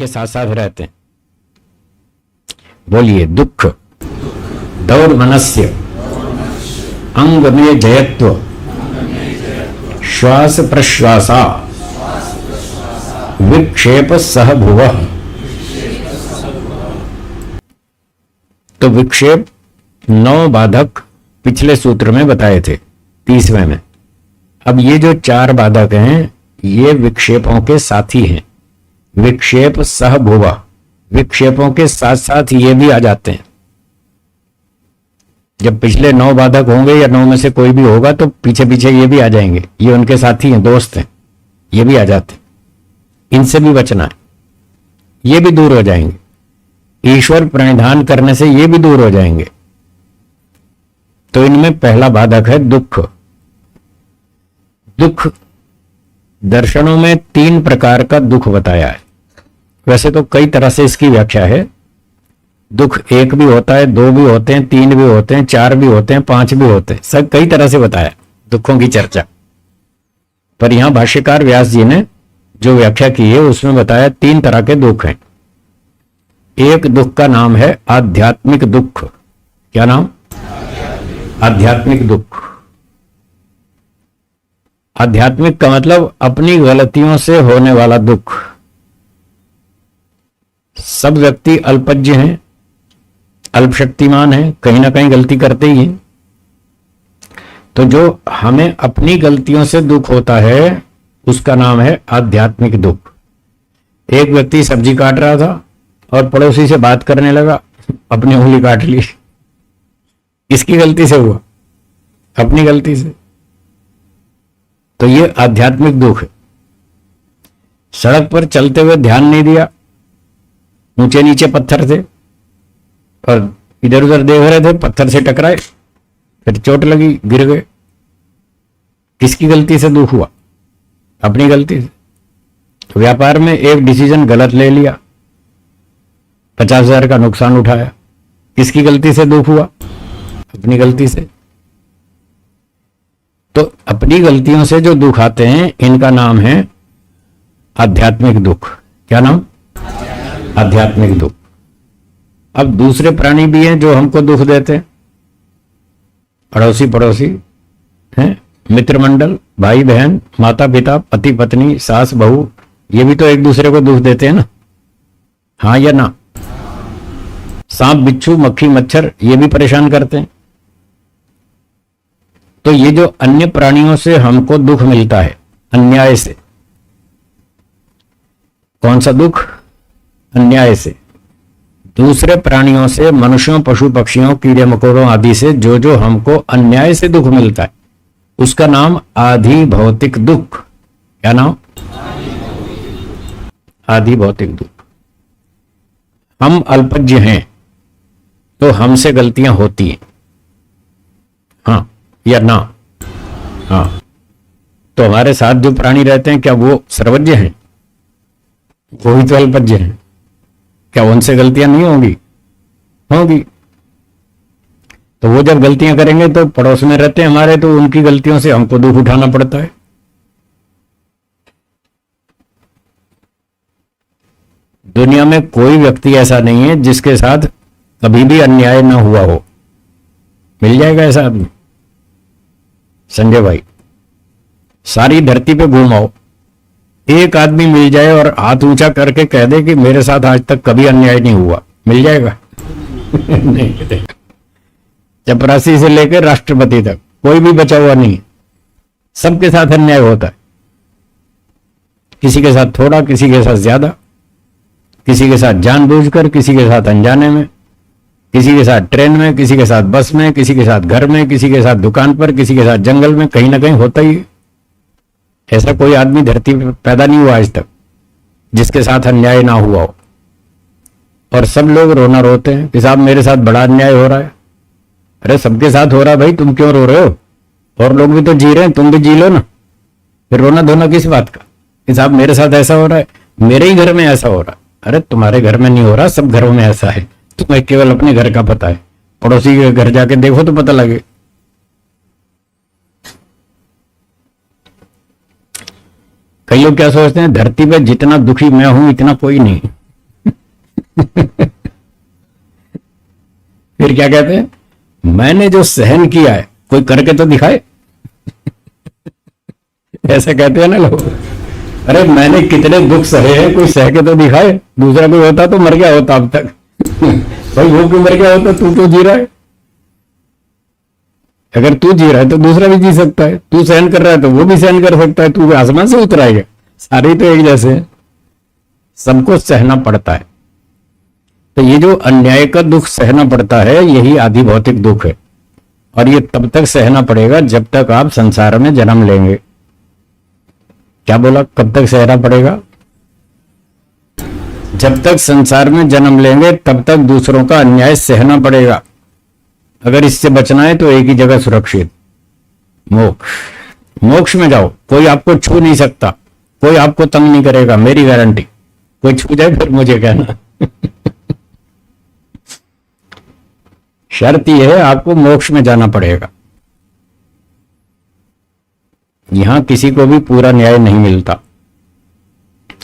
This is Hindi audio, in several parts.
इनके साथ साथ रहते हैं। बोलिए, दुख दौर मनस्य अंग में जयत्व श्वास प्रश्वासा विक्षेप सह भुवः। तो विक्षेप 9 बाधक पिछले सूत्र में बताए थे 30वें में। अब ये जो 4 बाधक हैं ये विक्षेपों के साथी हैं। विक्षेप सह भुवः, विक्षेपों के साथ साथ ये भी आ जाते हैं। जब पिछले 9 बाधक होंगे या 9 में से कोई भी होगा तो पीछे पीछे ये भी आ जाएंगे। ये उनके साथी हैं, दोस्त हैं, ये भी आ जाते हैं। इनसे भी बचना है, ये भी दूर हो जाएंगे। ईश्वर प्रणिधान करने से ये भी दूर हो जाएंगे। तो इनमें पहला बाधक है दुख। दुख दर्शनों में 3 प्रकार का दुख बताया है। वैसे तो कई तरह से इसकी व्याख्या है। दुख 1 भी होता है, 2 भी होते हैं, 3 भी होते हैं, 4 भी होते हैं, 5 भी होते हैं। सब कई तरह से बताया दुखों की चर्चा। पर यहां भाष्यकार व्यास जी ने जो व्याख्या की है उसमें बताया 3 तरह के दुख हैं। एक दुख का नाम है आध्यात्मिक दुख। क्या नाम? आध्यात्मिक दुख। आध्यात्मिक का मतलब अपनी गलतियों से होने वाला दुख। सब व्यक्ति अल्पज्ञ हैं, अल्पशक्तिमान हैं, कहीं ना कहीं गलती करते ही हैं। तो जो हमें अपनी गलतियों से दुख होता है उसका नाम है आध्यात्मिक दुख। एक व्यक्ति सब्जी काट रहा था और पड़ोसी से बात करने लगा, अपनी उंगली काट ली। किसकी गलती से हुआ? अपनी गलती से। तो ये आध्यात्मिक दुख है। सड़क पर चलते हुए ध्यान नहीं दिया, ऊंचे नीचे पत्थर थे और इधर उधर देख रहे थे, पत्थर से टकराए, फिर चोट लगी, गिर गए। किसकी गलती से दुख हुआ? अपनी गलती से। व्यापार में एक डिसीजन गलत ले लिया, 50,000 का नुकसान उठाया। किसकी गलती से दुख हुआ? अपनी गलती से। तो अपनी गलतियों से जो दुख आते हैं इनका नाम है आध्यात्मिक दुख। क्या नाम? आध्यात्मिक दुख। अब दूसरे प्राणी भी हैं जो हमको दुख देते हैं। अड़ोसी पड़ोसी हैं, मित्र मंडल, भाई बहन, माता पिता, पति पत्नी, सास बहू, ये भी तो एक दूसरे को दुख देते हैं ना। हाँ या ना? सांप बिच्छू मक्खी मच्छर ये भी परेशान करते हैं। तो ये जो अन्य प्राणियों से हमको दुख मिलता है अन्याय से। कौन सा दुख? अन्याय से। दूसरे प्राणियों से, मनुष्यों, पशु पक्षियों, कीड़े मकोड़ों आदि से जो जो हमको अन्याय से दुख मिलता है उसका नाम आधि भौतिक दुख। क्या नाम? आधि भौतिक दुख। हम अल्पज्ञ हैं तो हमसे गलतियां होती हैं, हाँ या ना? हाँ। तो हमारे साथ जो प्राणी रहते हैं क्या वो सर्वज्ञ हैं? वो भी तो अल्पज्ञ हैं। क्या उनसे गलतियां नहीं होंगी? होंगी। तो वो जब गलतियां करेंगे तो पड़ोस में रहते हैं हमारे, तो उनकी गलतियों से हमको दुख उठाना पड़ता है। दुनिया में कोई व्यक्ति ऐसा नहीं है जिसके साथ कभी भी अन्याय ना हुआ हो। मिल जाएगा ऐसा आदमी? संजय भाई, सारी धरती पे घूमाओ, एक आदमी मिल जाए और हाथ ऊंचा करके कह दे कि मेरे साथ आज तक कभी अन्याय नहीं हुआ। मिल जाएगा? नहीं। चपरासी से लेकर राष्ट्रपति तक कोई भी बचा हुआ नहीं। सबके साथ अन्याय होता है। किसी के साथ थोड़ा, किसी के साथ ज्यादा, किसी के साथ जानबूझकर, किसी के साथ अनजाने में, किसी के साथ ट्रेन में, किसी के साथ बस में, किसी के साथ घर में, किसी के साथ दुकान पर, किसी के साथ जंगल में, कहीं ना कहीं होता ही है। ऐसा कोई आदमी धरती पर पैदा नहीं हुआ आज तक जिसके साथ अन्याय ना हुआ हो। और सब लोग रोना रोते हैं कि साहब मेरे साथ बड़ा अन्याय हो रहा है। अरे सबके साथ हो रहा है भाई, तुम क्यों रो रहे हो? और लोग भी तो जी रहे हैं, तुम भी जी लो ना। फिर रोना धोना किस बात का कि साहब मेरे साथ ऐसा हो रहा है, मेरे ही घर में ऐसा हो रहा है। अरे तुम्हारे घर में नहीं हो रहा, सब घरों में ऐसा है। तुम्हें केवल अपने घर का पता है, पड़ोसी के घर जाके देखो तो पता लगे। कई लोग क्या सोचते हैं, धरती पे जितना दुखी मैं हूं इतना कोई नहीं। फिर क्या कहते हैं, मैंने जो सहन किया है कोई करके तो दिखाए। ऐसा कहते हैं ना लोग, अरे मैंने कितने दुख सहे हैं कोई सह के तो दिखाए। दूसरा कोई होता तो मर गया होता अब तक। भाई वो क्यों मर गया होता, तू तो जी रहा है। अगर तू जी रहा है तो दूसरा भी जी सकता है, तू सहन कर रहा है तो वो भी सहन कर सकता है। तू आसमान से उतर आएगा, सारे तो एक जैसे हैं, सबको सहना पड़ता है। तो ये जो अन्याय का दुख सहना पड़ता है यही आदि भौतिक दुख है, और ये तब तक सहना पड़ेगा जब तक आप संसार में जन्म लेंगे। क्या बोला, कब तक सहना पड़ेगा? जब तक संसार में जन्म लेंगे तब तक दूसरों का अन्याय सहना पड़ेगा। अगर इससे बचना है तो एक ही जगह सुरक्षित, मोक्ष। मोक्ष में जाओ, कोई आपको छू नहीं सकता, कोई आपको तंग नहीं करेगा, मेरी गारंटी। कोई छू जाए फिर मुझे कहना। शर्त यह है आपको मोक्ष में जाना पड़ेगा। यहां किसी को भी पूरा न्याय नहीं मिलता।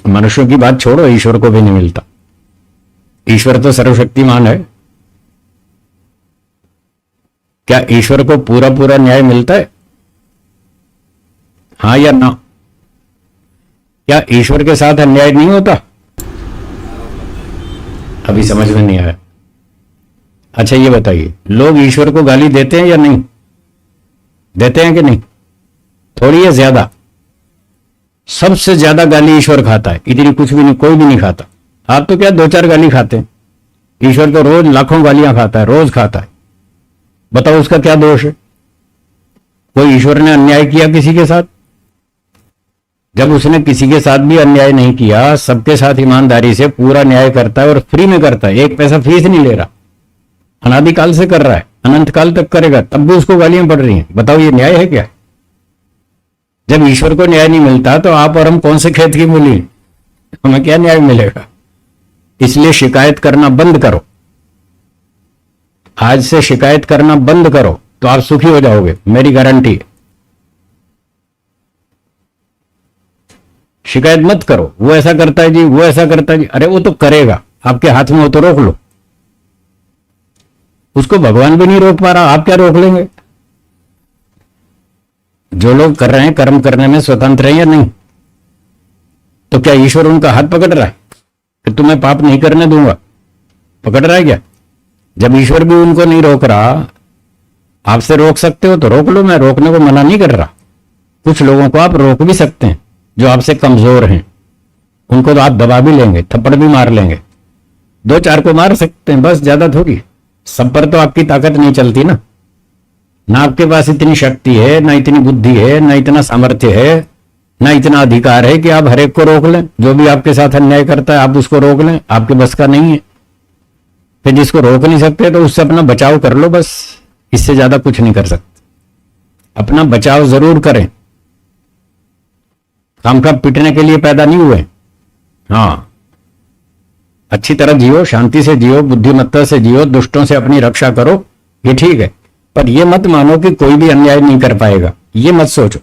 मनुष्यों की बात छोड़ो, ईश्वर को भी नहीं मिलता। ईश्वर तो सर्वशक्तिमान है। क्या ईश्वर को पूरा पूरा न्याय मिलता है? हां या ना? क्या ईश्वर के साथ अन्याय नहीं होता? अभी समझ में नहीं आया। अच्छा ये बताइए, लोग ईश्वर को गाली देते हैं या नहीं देते हैं कि नहीं? थोड़ी है ज्यादा? सबसे ज्यादा गाली ईश्वर खाता है, इतनी कुछ भी नहीं, कोई भी नहीं खाता। आप तो क्या 2-4 गाली खाते हैं, ईश्वर तो रोज लाखों गालियां खाता है, रोज खाता है। बताओ उसका क्या दोष है? कोई ईश्वर ने अन्याय किया किसी के साथ? जब उसने किसी के साथ भी अन्याय नहीं किया, सबके साथ ईमानदारी से पूरा न्याय करता है और फ्री में करता है, 1 पैसा फीस नहीं ले रहा, अनादिकाल से कर रहा है, अनंत काल तक करेगा, तब भी उसको गालियां पड़ रही हैं। बताओ ये न्याय है क्या? जब ईश्वर को न्याय नहीं मिलता तो आप और हम कौन से खेत की मूली, हमें क्या न्याय मिलेगा? इसलिए शिकायत करना बंद करो। आज से शिकायत करना बंद करो तो आप सुखी हो जाओगे, मेरी गारंटी है। शिकायत मत करो, वो ऐसा करता है जी, वो ऐसा करता है जी। अरे वो तो करेगा, आपके हाथ में हो तो रोक लो। उसको भगवान भी नहीं रोक पा रहा, आप क्या रोक लेंगे? जो लोग कर रहे हैं कर्म करने में स्वतंत्र हैं या नहीं? तो क्या ईश्वर उनका हाथ पकड़ रहा है कि तुम्हें पाप नहीं करने दूंगा? पकड़ रहा है क्या? जब ईश्वर भी उनको नहीं रोक रहा, आपसे रोक सकते हो तो रोक लो, मैं रोकने को मना नहीं कर रहा। कुछ लोगों को आप रोक भी सकते हैं जो आपसे कमजोर हैं, उनको तो आप दबा भी लेंगे, थप्पड़ भी मार लेंगे, 2-4 को मार सकते हैं बस, ज्यादा थोड़ी। सब पर तो आपकी ताकत नहीं चलती ना आपके पास इतनी शक्ति है, ना इतनी बुद्धि है, ना इतना सामर्थ्य है, ना इतना अधिकार है कि आप हर एक को रोक लें। जो भी आपके साथ अन्याय करता है आप उसको रोक लें, आपके बस का नहीं है। फिर जिसको रोक नहीं सकते तो उससे अपना बचाव कर लो बस, इससे ज्यादा कुछ नहीं कर सकते। अपना बचाव जरूर करें, काम का पिटने के लिए पैदा नहीं हुए। हाँ, अच्छी तरह जियो, शांति से जियो, बुद्धिमत्ता से जियो, दुष्टों से अपनी रक्षा करो, ये ठीक है। पर ये मत मानो कि कोई भी अन्याय नहीं कर पाएगा, ये मत सोचो,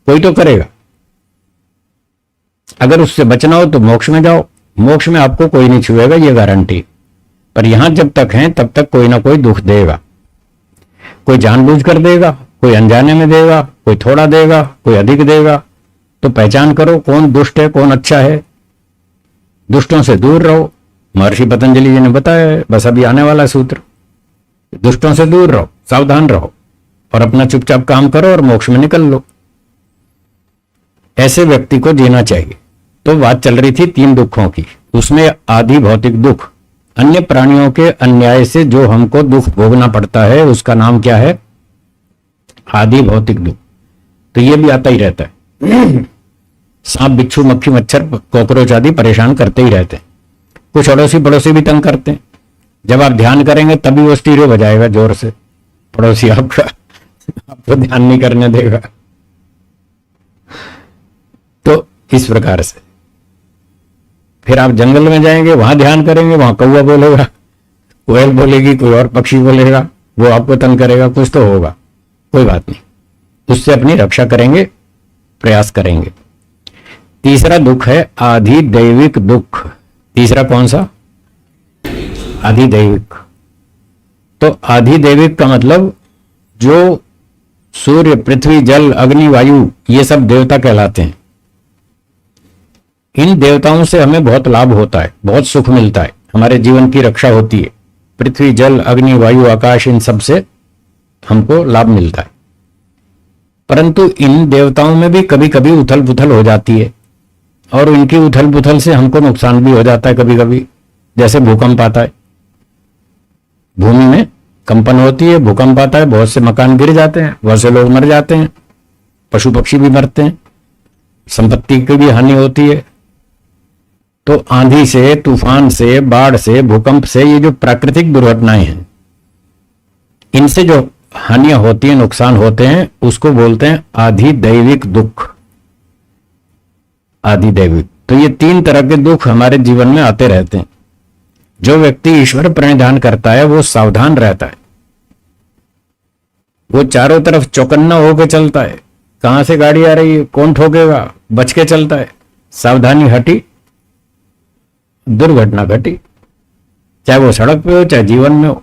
कोई तो करेगा। अगर उससे बचना हो तो मोक्ष में जाओ, मोक्ष में आपको कोई नहीं छुएगा, ये गारंटी। पर यहां जब तक हैं तब तक कोई ना कोई दुख देगा, कोई जानबूझकर देगा, कोई अनजाने में देगा, कोई थोड़ा देगा, कोई अधिक देगा। तो पहचान करो कौन दुष्ट है कौन अच्छा है। दुष्टों से दूर रहो, महर्षि पतंजलि जी ने बताया है, बस अभी आने वाला सूत्र। दुष्टों से दूर रहो, सावधान रहो और अपना चुपचाप काम करो और मोक्ष में निकल लो। ऐसे व्यक्ति को जीना चाहिए। तो बात चल रही थी 3 दुखों की, उसमें आदि भौतिक दुख, अन्य प्राणियों के अन्याय से जो हमको दुख भोगना पड़ता है उसका नाम क्या है? आदि भौतिक दुख। तो ये भी आता ही रहता है। सांप, बिच्छू, मक्खी, मच्छर, कॉकरोच आदि परेशान करते ही रहते हैं। कुछ अड़ोसी पड़ोसी भी तंग करते हैं। जब आप ध्यान करेंगे तभी वो स्टीरियो बजाएगा जोर से, पड़ोसी आपका आपको ध्यान नहीं करने देगा। तो इस प्रकार से फिर आप जंगल में जाएंगे, वहां ध्यान करेंगे, वहां कौवा बोलेगा, कोयल बोलेगी, कोई और पक्षी बोलेगा, वो आपको तंग करेगा, कुछ तो होगा, कोई बात नहीं, उससे अपनी रक्षा करेंगे, प्रयास करेंगे। तीसरा दुख है आधि दैविक दुख। तीसरा कौन सा? आधिदैविक। तो आधिदैविक का मतलब जो सूर्य, पृथ्वी, जल, अग्नि, वायु ये सब देवता कहलाते हैं। इन देवताओं से हमें बहुत लाभ होता है, बहुत सुख मिलता है, हमारे जीवन की रक्षा होती है। पृथ्वी, जल, अग्नि, वायु, आकाश, इन सब से हमको लाभ मिलता है। परंतु इन देवताओं में भी कभी कभी उथल पुथल हो जाती है, और इनकी उथल पुथल से हमको नुकसान भी हो जाता है कभी कभी। जैसे भूकंप आता है, भूमि में कंपन होती है, भूकंप आता है, बहुत से मकान गिर जाते हैं, बहुत से लोग मर जाते हैं, पशु पक्षी भी मरते हैं, संपत्ति की भी हानि होती है। तो आंधी से, तूफान से, बाढ़ से, भूकंप से, ये जो प्राकृतिक दुर्घटनाएं हैं, इनसे जो हानियां होती हैं, नुकसान होते हैं, उसको बोलते हैं आधिदैविक दुख। आधिदैविक। तो ये 3 तरह के दुख हमारे जीवन में आते रहते हैं। जो व्यक्ति ईश्वर प्रणिधान करता है वो सावधान रहता है, वो चारों तरफ चौकन्ना होकर चलता है, कहां से गाड़ी आ रही है, कौन ठोकेगा, बच के चलता है। सावधानी हटी, दुर्घटना घटी, चाहे वो सड़क पे हो चाहे जीवन में हो।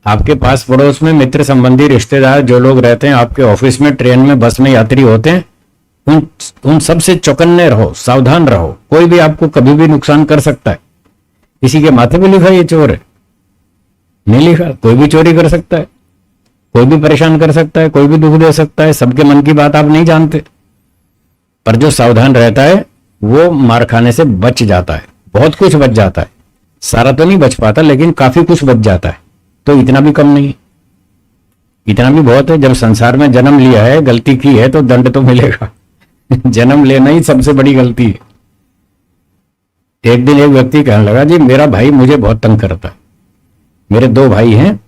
आपके पास पड़ोस में मित्र संबंधी रिश्तेदार जो लोग रहते हैं, आपके ऑफिस में, ट्रेन में, बस में यात्री होते हैं, उन सब से चौकन्ने रहो, सावधान रहो। कोई भी आपको कभी भी नुकसान कर सकता है। किसी के माथे पे लिखा ये चोर है, नहीं लिखा, कोई भी चोरी कर सकता है, कोई भी परेशान कर सकता है, कोई भी दुख दे सकता है। सबके मन की बात आप नहीं जानते, पर जो सावधान रहता है वो मार खाने से बच जाता है, बहुत कुछ बच जाता है। सारा तो नहीं बच पाता, लेकिन काफी कुछ बच जाता है। तो इतना भी कम नहीं, इतना भी बहुत है। जब संसार में जन्म लिया है, गलती की है, तो दंड तो मिलेगा। जन्म लेना ही सबसे बड़ी गलती है। एक दिन एक व्यक्ति कहने लगा, जी मेरा भाई मुझे बहुत तंग करता है। मेरे 2 भाई हैं,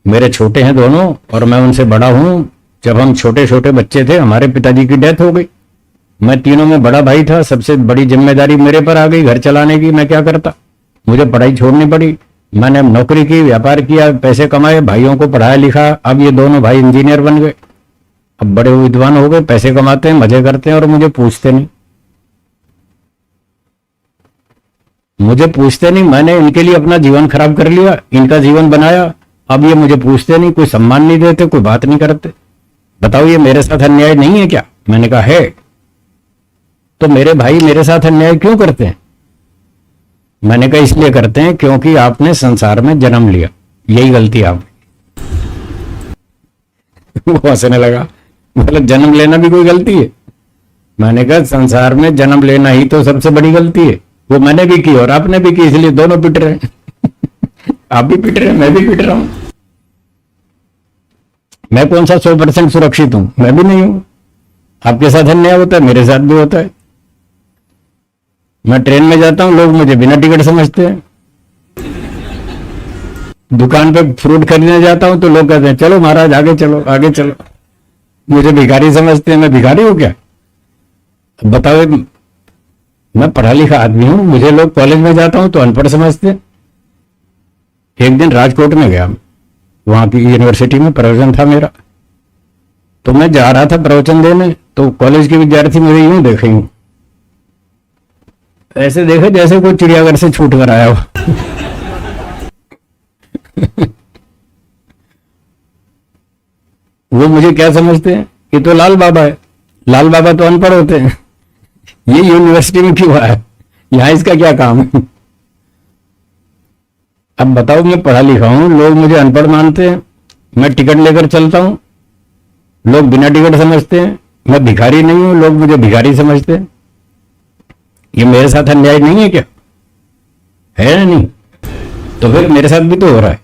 मेरे छोटे हैं दोनों, और मैं उनसे बड़ा हूं। जब हम छोटे छोटे बच्चे थे, हमारे पिताजी की डेथ हो गई। मैं तीनों में बड़ा भाई था, सबसे बड़ी जिम्मेदारी मेरे पर आ गई घर चलाने की। मैं क्या करता, मुझे पढ़ाई छोड़नी पड़ी। मैंने नौकरी की, व्यापार किया, पैसे कमाए, भाइयों को पढ़ाया लिखा। अब ये दोनों भाई इंजीनियर बन गए, अब बड़े विद्वान हो गए, पैसे कमाते हैं, मजे करते हैं, और मुझे पूछते नहीं। मुझे पूछते नहीं, मैंने इनके लिए अपना जीवन खराब कर लिया, इनका जीवन बनाया। अब ये मुझे पूछते नहीं, कोई सम्मान नहीं देते, कोई बात नहीं करते। बताओ ये मेरे साथ अन्याय नहीं है क्या? मैंने कहा है। तो मेरे भाई मेरे साथ अन्याय क्यों करते हैं? मैंने कहा इसलिए करते हैं क्योंकि आपने संसार में जन्म लिया, यही गलती आप। वो हंसने लगा, मतलब जन्म लेना भी कोई गलती है? मैंने कहा संसार में जन्म लेना ही तो सबसे बड़ी गलती है। वो मैंने भी की और आपने भी की, इसलिए दोनों पिट रहे हैं। आप भी पिट रहे हैं, मैं भी पिट रहा हूं। मैं कौन सा 100% सुरक्षित हूं? मैं भी नहीं हूं। आपके साथ अन्याय होता है, मेरे साथ भी होता है। मैं ट्रेन में जाता हूं, लोग मुझे बिना टिकट समझते हैं। दुकान पे फ्रूट खरीदने जाता हूं तो लोग कहते हैं चलो महाराज आगे चलो, आगे चलो। मुझे भिखारी समझते हैं। मैं भिखारी हूं क्या? बताओ, मैं पढ़ा लिखा आदमी हूं, मुझे लोग कॉलेज में जाता हूं तो अनपढ़ समझते हैं। एक दिन राजकोट में गया, वहां की यूनिवर्सिटी में प्रवचन था मेरा, तो मैं जा रहा था प्रवचन देने, तो कॉलेज के विद्यार्थी मुझे यूं देखे, यूं ऐसे देखे जैसे कोई चिड़ियाघर से छूट कर आया हो। वो मुझे क्या समझते हैं? ये तो लाल बाबा है। लाल बाबा तो अनपढ़ होते हैं, ये यूनिवर्सिटी में क्यों आया, यहां इसका क्या काम है? अब बताओ, मैं पढ़ा लिखा हूं, लोग मुझे अनपढ़ मानते हैं। मैं टिकट लेकर चलता हूं, लोग बिना टिकट समझते हैं। मैं भिखारी नहीं हूं, लोग मुझे भिखारी समझते हैं। ये मेरे साथ अन्याय नहीं है क्या? है ना? नहीं तो फिर मेरे साथ भी तो हो रहा है।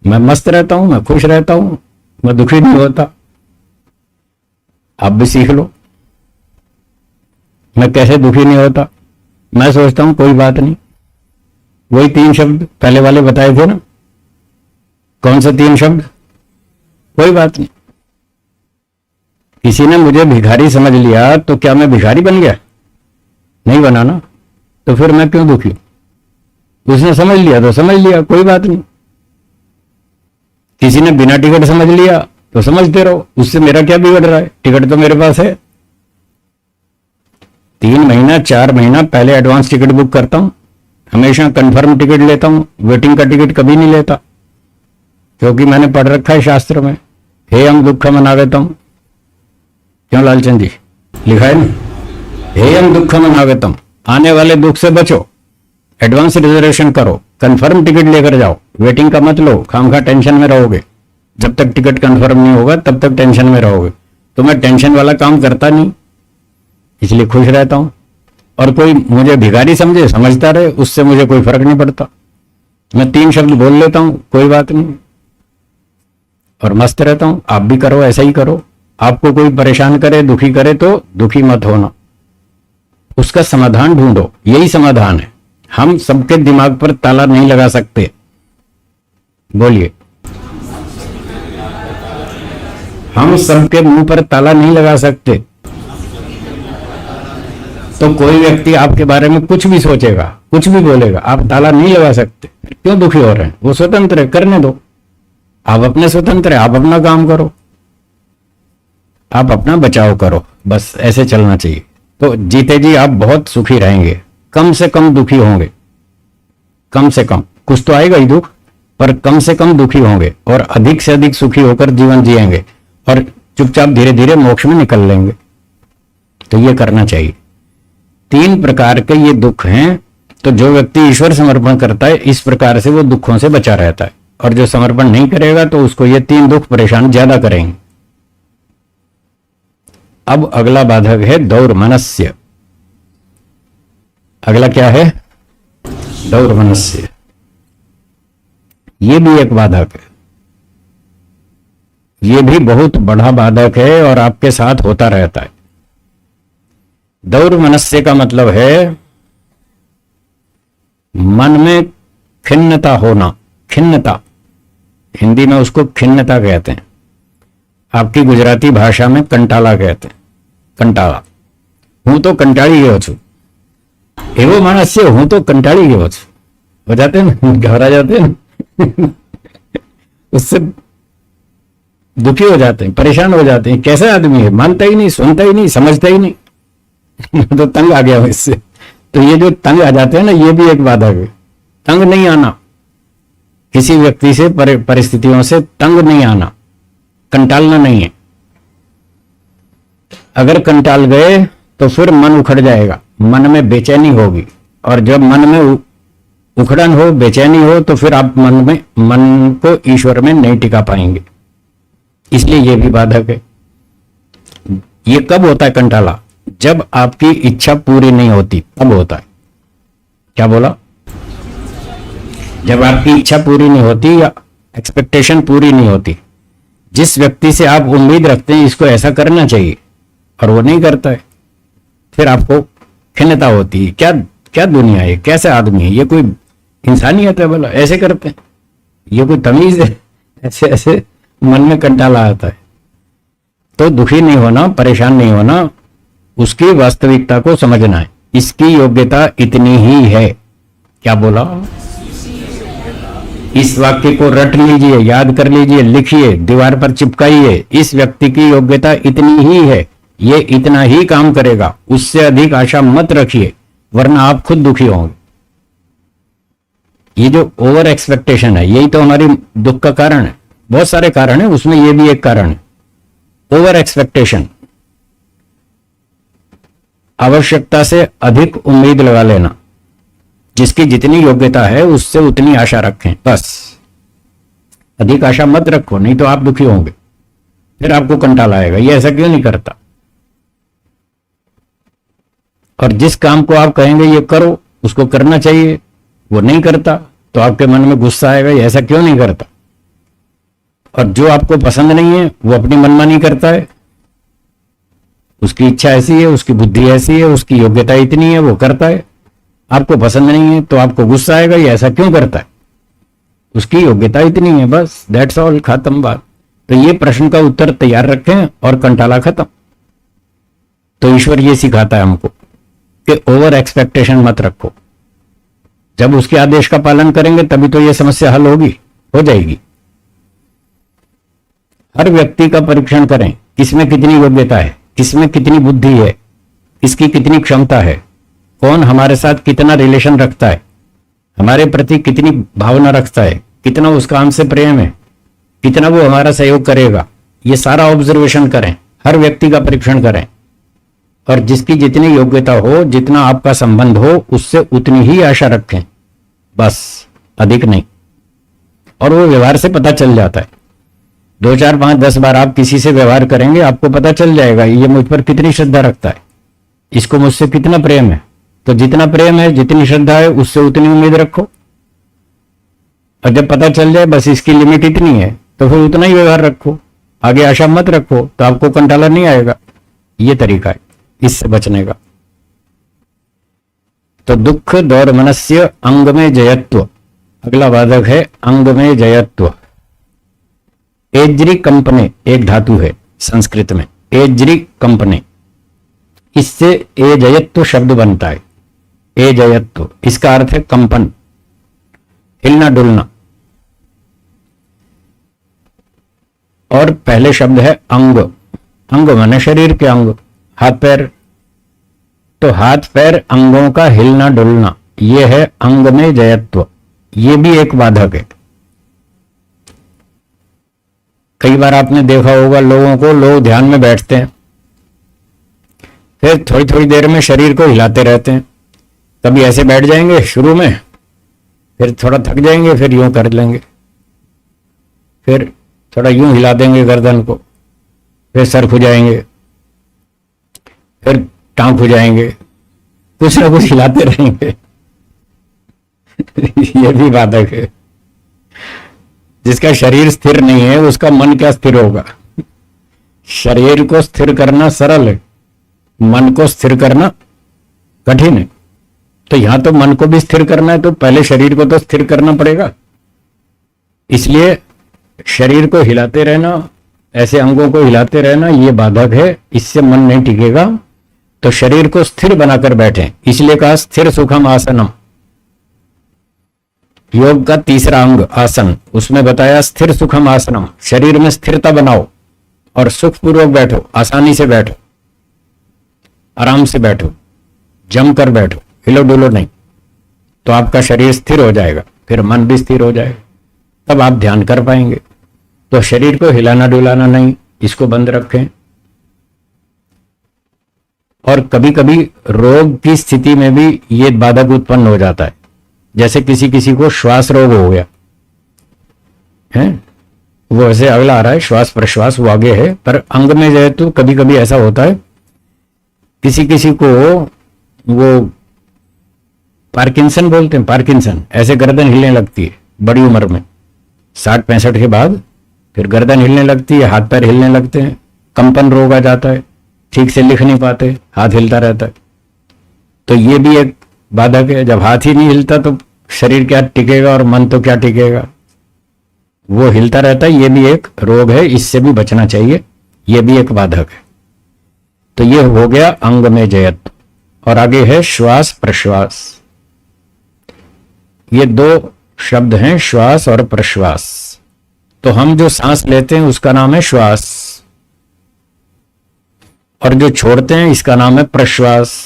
मैं मस्त रहता हूं, मैं खुश रहता हूं, मैं दुखी नहीं होता। आप भी सीख लो, मैं कैसे दुखी नहीं होता। मैं सोचता हूं कोई बात नहीं। वही 3 शब्द पहले वाले बताए थे ना। कौन से 3 शब्द? कोई बात नहीं। किसी ने मुझे भिखारी समझ लिया तो क्या मैं भिखारी बन गया? नहीं बना ना। तो फिर मैं क्यों दुखी? उसने समझ लिया तो समझ लिया, कोई बात नहीं। किसी ने बिना टिकट समझ लिया तो समझते रहो, उससे मेरा क्या बिगड़ रहा है? टिकट तो मेरे पास है। 3 महीना 4 महीना पहले एडवांस टिकट बुक करता हूं, हमेशा कंफर्म टिकट लेता हूं, वेटिंग का टिकट कभी नहीं लेता, क्योंकि मैंने पढ़ रखा है शास्त्र में, हेयम दुखम अनागतम। क्यों लालचंद जी, लिखा है ना, हेयम दुखम अनागतम, आने वाले दुख से बचो, एडवांस रिजर्वेशन करो, कंफर्म टिकट लेकर जाओ, वेटिंग का मत लो, खामखा टेंशन में रहोगे। जब तक टिकट कंफर्म नहीं होगा तब तक टेंशन में रहोगे। तो मैं टेंशन वाला काम करता नहीं, इसलिए खुश रहता हूं। और कोई मुझे भिखारी समझे, समझता रहे, उससे मुझे कोई फर्क नहीं पड़ता। मैं 3 शब्द बोल लेता हूं, कोई बात नहीं, और मस्त रहता हूं। आप भी करो, ऐसा ही करो। आपको कोई परेशान करे, दुखी करे तो दुखी मत होना, उसका समाधान ढूंढो, यही समाधान है। हम सबके दिमाग पर ताला नहीं लगा सकते। बोलिए, हम सबके मुंह पर ताला नहीं लगा सकते। तो कोई व्यक्ति आपके बारे में कुछ भी सोचेगा, कुछ भी बोलेगा, आप ताला नहीं लगा सकते। क्यों दुखी हो रहे हैं? वो स्वतंत्र है, करने दो। आप अपने स्वतंत्र है, आप अपना काम करो, आप अपना बचाव करो, बस ऐसे चलना चाहिए। तो जीते जी आप बहुत सुखी रहेंगे, कम से कम दुखी होंगे। कम से कम, कुछ तो आएगा ही दुख, पर कम से कम दुखी होंगे और अधिक से अधिक सुखी होकर जीवन जिएंगे और चुपचाप धीरे धीरे मोक्ष में निकल लेंगे। तो ये करना चाहिए। 3 प्रकार के ये दुख हैं। तो जो व्यक्ति ईश्वर समर्पण करता है, इस प्रकार से वो दुखों से बचा रहता है, और जो समर्पण नहीं करेगा तो उसको ये 3 दुख परेशान ज्यादा करेंगे। अब अगला बाधक है दौर्मनस्य। अगला क्या है? दौर्मनस्य। ये भी एक बाधक है, ये भी बहुत बड़ा बाधक है और आपके साथ होता रहता है। दौर्मनस्य का मतलब है मन में खिन्नता होना। खिन्नता, हिंदी में उसको खिन्नता कहते हैं, आपकी गुजराती भाषा में कंटाला कहते हैं। कंटाला, हूं तो कंटाળી गयो છું, एवो मानस છે, हूं तो कंटाળી गयो છું, हो जाते हैं ना, घबरा जाते हैं उससे दुखी हो जाते हैं, परेशान हो जाते हैं। कैसा आदमी है, मानता ही नहीं, सुनता ही नहीं, समझता ही नहीं तो तंग आ गया इससे। तो ये जो तंग आ जाते हैं ना, ये भी एक बाधक है। तंग नहीं आना, किसी व्यक्ति से, परिस्थितियों से तंग नहीं आना, कंटालना नहीं है। अगर कंटाल गए तो फिर मन उखड़ जाएगा, मन में बेचैनी होगी, और जब मन में उखड़न हो, बेचैनी हो, तो फिर आप मन को ईश्वर में नहीं टिका पाएंगे। इसलिए यह भी बाधक है। ये कब होता है कंटाला? जब आपकी इच्छा पूरी नहीं होती, तब होता है। क्या बोला? जब आपकी इच्छा पूरी नहीं होती या एक्सपेक्टेशन पूरी नहीं होती, जिस व्यक्ति से आप उम्मीद रखते हैं इसको ऐसा करना चाहिए और वो नहीं करता है, फिर आपको खिन्नता होती है। क्या क्या दुनिया है, कैसे आदमी है, ये कोई इंसानियत है? बोला ऐसे करते हैं, ये कोई तमीज है? ऐसे ऐसे मन में कंटाला आता है। तो दुखी नहीं होना, परेशान नहीं होना, उसकी वास्तविकता को समझना है। इसकी योग्यता इतनी ही है। क्या बोला? इस वाक्य को रट लीजिए, याद कर लीजिए, लिखिए, दीवार पर चिपकाइए। इस व्यक्ति की योग्यता इतनी ही है, ये इतना ही काम करेगा, उससे अधिक आशा मत रखिए, वरना आप खुद दुखी होंगे। ये जो ओवर एक्सपेक्टेशन है, यही तो हमारी दुख का कारण है। बहुत सारे कारण है, उसमें ये भी एक कारण है। ओवर एक्सपेक्टेशन, आवश्यकता से अधिक उम्मीद लगा लेना। जिसकी जितनी योग्यता है उससे उतनी आशा रखें, बस। अधिक आशा मत रखो, नहीं तो आप दुखी होंगे, फिर आपको कंटाला आएगा, ये ऐसा क्यों नहीं करता। और जिस काम को आप कहेंगे ये करो, उसको करना चाहिए, वो नहीं करता, तो आपके मन में गुस्सा आएगा, ये ऐसा क्यों नहीं करता। और जो आपको पसंद नहीं है वो अपनी मनमानी करता है, उसकी इच्छा ऐसी है, उसकी बुद्धि ऐसी है, उसकी योग्यता इतनी है, वो करता है। आपको पसंद नहीं है तो आपको गुस्सा आएगा, ये ऐसा क्यों करता है, उसकी योग्यता इतनी है, बस, दैट्स ऑल, खत्म बात। तो ये प्रश्न का उत्तर तैयार रखें और कंटाला खत्म। तो ईश्वर ये सिखाता है हमको कि ओवर एक्सपेक्टेशन मत रखो। जब उसके आदेश का पालन करेंगे तभी तो ये समस्या हल होगी, हो जाएगी। हर व्यक्ति का परीक्षण करें, किसमें कितनी योग्यता है, किसमें कितनी बुद्धि है, किसकी कितनी क्षमता है, कौन हमारे साथ कितना रिलेशन रखता है, हमारे प्रति कितनी भावना रखता है, कितना उसका हमसे प्रेम है, कितना वो हमारा सहयोग करेगा, ये सारा ऑब्जर्वेशन करें, हर व्यक्ति का परीक्षण करें, और जिसकी जितनी योग्यता हो, जितना आपका संबंध हो, उससे उतनी ही आशा रखें, बस, अधिक नहीं। और वो व्यवहार से पता चल जाता है। 2 4 5 10 बार आप किसी से व्यवहार करेंगे, आपको पता चल जाएगा ये मुझ पर कितनी श्रद्धा रखता है, इसको मुझसे कितना प्रेम है। तो जितना प्रेम है, जितनी श्रद्धा है, उससे उतनी उम्मीद रखो। और जब पता चल जाए बस इसकी लिमिट इतनी है, तो फिर उतना ही व्यवहार रखो, आगे आशा मत रखो, तो आपको कंटाला नहीं आएगा। ये तरीका है इससे बचने का। तो दुख दौर्मनस्य अंग में जयत्व, अगला वादक है अंग में जयत्व। एज्री कंपने एक धातु है संस्कृत में, एज्री कंपने, इससे एजयत्व शब्द बनता है। एजयत्व, इसका अर्थ है कंपन, हिलना डुलना। और पहले शब्द है अंग, अंग माने शरीर के अंग, हाथ पैर। तो हाथ पैर अंगों का हिलना डुलना, यह है अंग में जयत्व। ये भी एक बाधक है। कई बार आपने देखा होगा लोगों को, लोग ध्यान में बैठते हैं, फिर थोड़ी थोड़ी देर में शरीर को हिलाते रहते हैं। कभी ऐसे बैठ जाएंगे शुरू में, फिर थोड़ा थक जाएंगे, फिर यूं कर लेंगे, फिर थोड़ा यूं हिला देंगे गर्दन को, फिर सर खुजाएंगे, फिर टांग खुजाएंगे, कुछ ना कुछ हिलाते रहेंगे। ये भी बाधक है। जिसका शरीर स्थिर नहीं है, उसका मन क्या स्थिर होगा। शरीर को स्थिर करना सरल है, मन को स्थिर करना कठिन है। तो यहां तो मन को भी स्थिर करना है, तो पहले शरीर को तो स्थिर करना पड़ेगा। इसलिए शरीर को हिलाते रहना, ऐसे अंगों को हिलाते रहना, ये बाधक है, इससे मन नहीं टिकेगा। तो शरीर को स्थिर बनाकर बैठें, इसलिए कहा स्थिर सुखम आसनम। योग का तीसरा अंग आसन, उसमें बताया स्थिर सुखम आसनम। शरीर में स्थिरता बनाओ और सुखपूर्वक बैठो, आसानी से बैठो, आराम से बैठो, जमकर बैठो, हिलो डुलो नहीं। तो आपका शरीर स्थिर हो जाएगा, फिर मन भी स्थिर हो जाएगा, तब आप ध्यान कर पाएंगे। तो शरीर को हिलाना डुलाना नहीं, इसको बंद रखें। और कभी कभी रोग की स्थिति में भी ये बाधक उत्पन्न हो जाता है। जैसे किसी किसी को श्वास रोग हो गया है, वो ऐसे अगला आ रहा है, श्वास प्रश्वास वो आगे है, पर अंग में जो है तो कभी कभी ऐसा होता है, किसी किसी को वो पार्किंसन बोलते हैं, पार्किंसन, ऐसे गर्दन हिलने लगती है बड़ी उम्र में, 60-65 के बाद फिर गर्दन हिलने लगती है, हाथ पैर हिलने लगते हैं, कंपन रोग आ जाता है, ठीक से लिख नहीं पाते, हाथ हिलता रहता है। तो ये भी एक बाधक है। जब हाथ ही नहीं हिलता तो शरीर क्या टिकेगा और मन तो क्या टिकेगा, वो हिलता रहता है। ये भी एक रोग है, इससे भी बचना चाहिए, ये भी एक बाधक है। तो ये हो गया अंग में जयत्व। और आगे है श्वास प्रश्वास। ये 2 शब्द हैं, श्वास और प्रश्वास। तो हम जो सांस लेते हैं उसका नाम है श्वास, और जो छोड़ते हैं इसका नाम है प्रश्वास।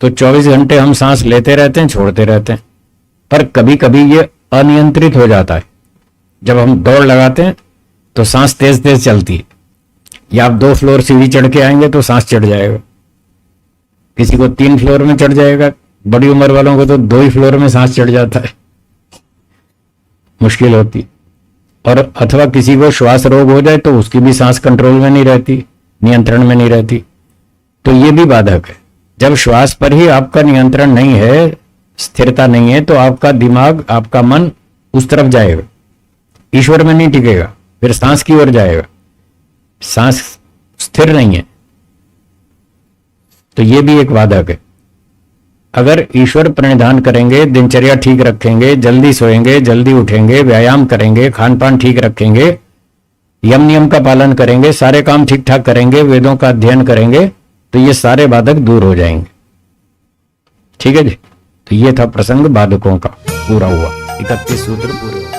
तो 24 घंटे हम सांस लेते रहते हैं, छोड़ते रहते हैं, पर कभी कभी ये अनियंत्रित हो जाता है। जब हम दौड़ लगाते हैं तो सांस तेज तेज चलती है, या आप 2 फ्लोर सीढ़ी चढ़ के आएंगे तो सांस चढ़ जाएगा, किसी को 3 फ्लोर में चढ़ जाएगा, बड़ी उम्र वालों को तो 2 ही फ्लोर में सांस चढ़ जाता है, मुश्किल होती। और अथवा किसी को श्वास रोग हो जाए तो उसकी भी सांस कंट्रोल में नहीं रहती, नियंत्रण में नहीं रहती। तो ये भी बाधक है। जब श्वास पर ही आपका नियंत्रण नहीं है, स्थिरता नहीं है, तो आपका दिमाग, आपका मन उस तरफ जाएगा, ईश्वर में नहीं टिकेगा, फिर सांस की ओर जाएगा, सांस स्थिर नहीं है। तो ये भी एक बाधक है। अगर ईश्वर प्रणिधान करेंगे, दिनचर्या ठीक रखेंगे, जल्दी सोएंगे, जल्दी उठेंगे, व्यायाम करेंगे, खान पान ठीक रखेंगे, यम नियम का पालन करेंगे, सारे काम ठीक ठाक करेंगे, वेदों का अध्ययन करेंगे, तो ये सारे बाधक दूर हो जाएंगे। ठीक है जी। तो ये था प्रसंग बाधकों का, पूरा हुआ, 31 सूत्र पूरे हुए।